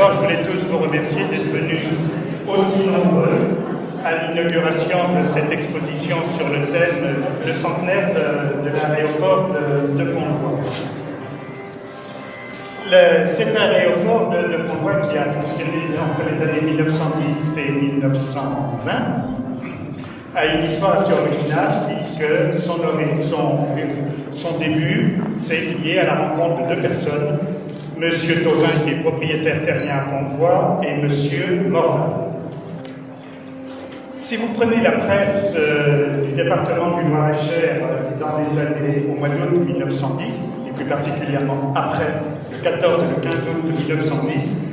d'abord, je voulais tous vous remercier d'être venus aussi nombreux à l'inauguration de cette exposition sur le thème le centenaire de l'aéroport de Pont-de-Voix. Cet aéroport de Pont-de-Voix qui a fonctionné entre les années 1910 et 1920 a une histoire assez originale puisque son début s'est lié à la rencontre de deux personnes, M. Thauvin qui est propriétaire terrien à Pont-de-Voix et M. Morla. Si vous prenez la presse du département du Loir-et-Cher dans les années au mois d'août 1910, et plus particulièrement après le 14 et le 15 août 1910,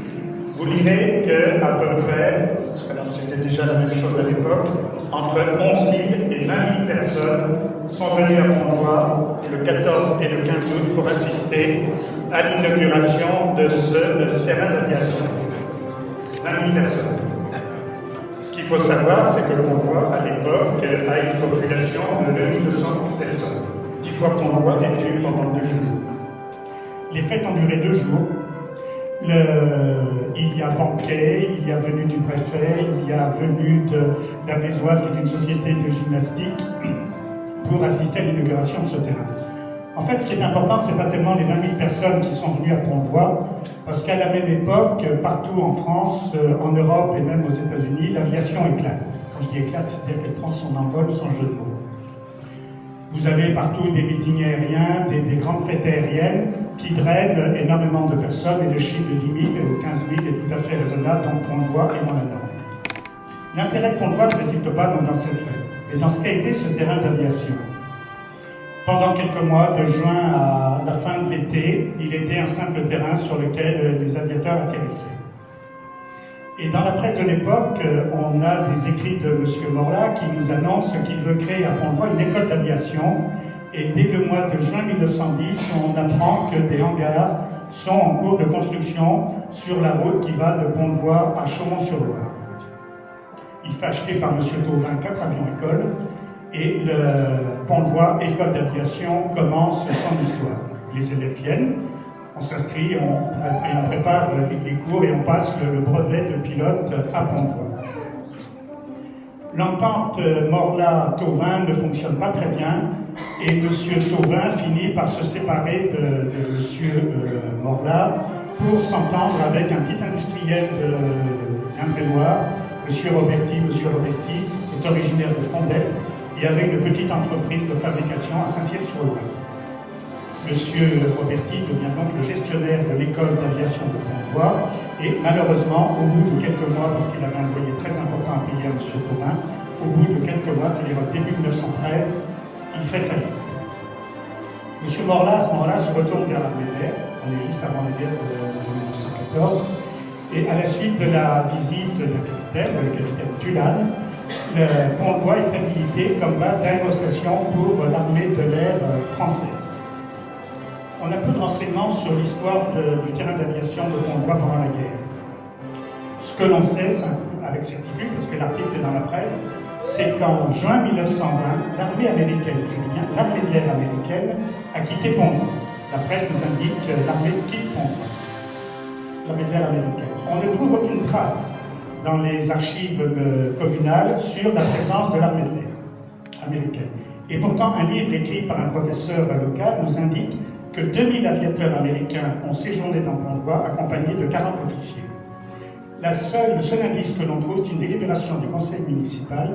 vous lirez qu'à peu près, alors c'était déjà la même chose à l'époque, entre 11 000 et 20 000 personnes sont venues à Pont-de-Voix le 14 et le 15 août pour assister à l'inauguration de ce terrain d'aviation. 20 000 personnes. Ce qu'il faut savoir, c'est que Pont-de-Voix, à l'époque, a une population de 2200 personnes. 10 fois Pont-de-Voix est tenu pendant 2 jours. Les fêtes ont duré 2 jours. Il y a banquet, il y a venue du préfet, il y a venue de la Blésoise, qui est une société de gymnastique, pour assister à l'inauguration de ce terrain. En fait, ce qui est important, ce n'est pas tellement les 20 000 personnes qui sont venues à Pont-de-Voix, parce qu'à la même époque, partout en France, en Europe et même aux États-Unis, l'aviation éclate. Quand je dis éclate, c'est-à-dire qu'elle prend son envol sans jeu de mots. Vous avez partout des meetings aériens, des grandes fêtes aériennes qui drainent énormément de personnes, et le chiffre de 10 000 ou 15 000 est tout à fait raisonnable, donc Pont-de-Voix est dans la norme. L'intérêt de Pont-de-Voix ne réside pas dans cette fête, mais dans ce qu'a été ce terrain d'aviation. Pendant quelques mois, de juin à la fin de l'été, il était un simple terrain sur lequel les aviateurs atterrissaient. Et dans la presse de l'époque, on a des écrits de M. Morla qui nous annonce qu'il veut créer à Pont-de-Voix une école d'aviation. Et dès le mois de juin 1910, on apprend que des hangars sont en cours de construction sur la route qui va de Pont-de-Voix à Chaumont-sur-Loire. Il fait acheter par M. Thauvin 4 avions-écoles et le Pont-de-Voix, école d'aviation, commence son histoire. Les élèves viennent, on s'inscrit, on prépare les cours et on passe le brevet de pilote à Pont-de-Voix. L'entente Morla-Thauvin ne fonctionne pas très bien et M. Thauvin finit par se séparer de M. Morla pour s'entendre avec un petit industriel d'Indre-et-Loire, M. Roberti. M. Roberti est originaire de Fondette et avait une petite entreprise de fabrication à Saint-Ciel-sur-Loire. M. Roberti devient donc le gestionnaire de l'école d'aviation de Pont-de-Voix et malheureusement, au bout de quelques mois, parce qu'il avait un loyer très important à payer à M. Thauvin, au bout de quelques mois, c'est-à-dire au début 1913, il fait faillite. M. Morla, à ce moment-là, se retourne vers l'armée de l'air. On est juste avant la guerre de 1914. Et à la suite de la visite du capitaine, le capitaine Tulane, le Pont-de-Voix est habilité comme base d'aérostation pour l'armée de l'air française. On a peu de renseignements sur l'histoire du terrain d'aviation de Pont-de-Voix pendant la guerre. Ce que l'on sait, avec certitude, parce que l'article est dans la presse, c'est qu'en juin 1920, l'armée américaine, je dis bien l'armée de l'air américaine, a quitté Pont-de-Voix. La presse nous indique que l'armée quitte Pont-de-Voix. L'armée de l'air américaine. On ne trouve aucune trace dans les archives communales sur la présence de l'armée de l'air américaine. Et pourtant, un livre écrit par un professeur local nous indique que 2000 aviateurs américains ont séjourné dans Pont-de-Voix accompagnés de 40 officiers. Le seul indice que l'on trouve, c'est une délibération du conseil municipal,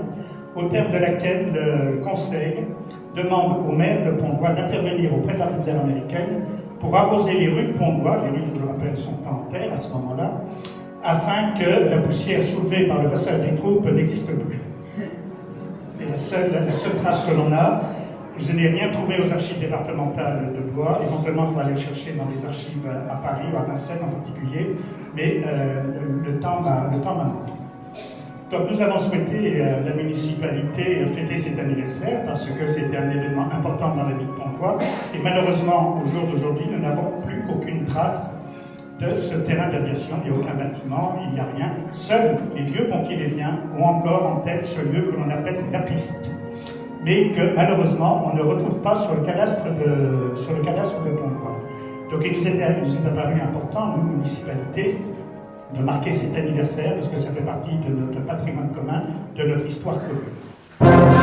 au terme de laquelle le conseil demande au maire de Pont-de-Voix d'intervenir auprès de l'armée de l'air américaine pour arroser les rues de Pont-de-Voix, les rues, je vous le rappelle, sont en terre à ce moment-là, afin que la poussière soulevée par le passage des troupes n'existe plus. C'est la seule trace que l'on a. Je n'ai rien trouvé aux archives départementales de Blois. Éventuellement, il faudra aller chercher dans des archives à Paris ou à Vincennes en particulier, mais le temps m'a manqué. Donc nous avons souhaité, la municipalité, fêter cet anniversaire parce que c'était un événement important dans la vie de Pont-de-Voix. Et malheureusement, au jour d'aujourd'hui, nous n'avons plus aucune trace de ce terrain d'aviation. Il n'y a aucun bâtiment, il n'y a rien. Seuls les vieux pompiers léviens ont encore en tête ce lieu que l'on appelle la piste, mais que malheureusement on ne retrouve pas sur le cadastre de Pont-de-Voix. Donc il nous est apparu important, nous, municipalité, de marquer cet anniversaire, parce que ça fait partie de notre patrimoine commun, de notre histoire commune.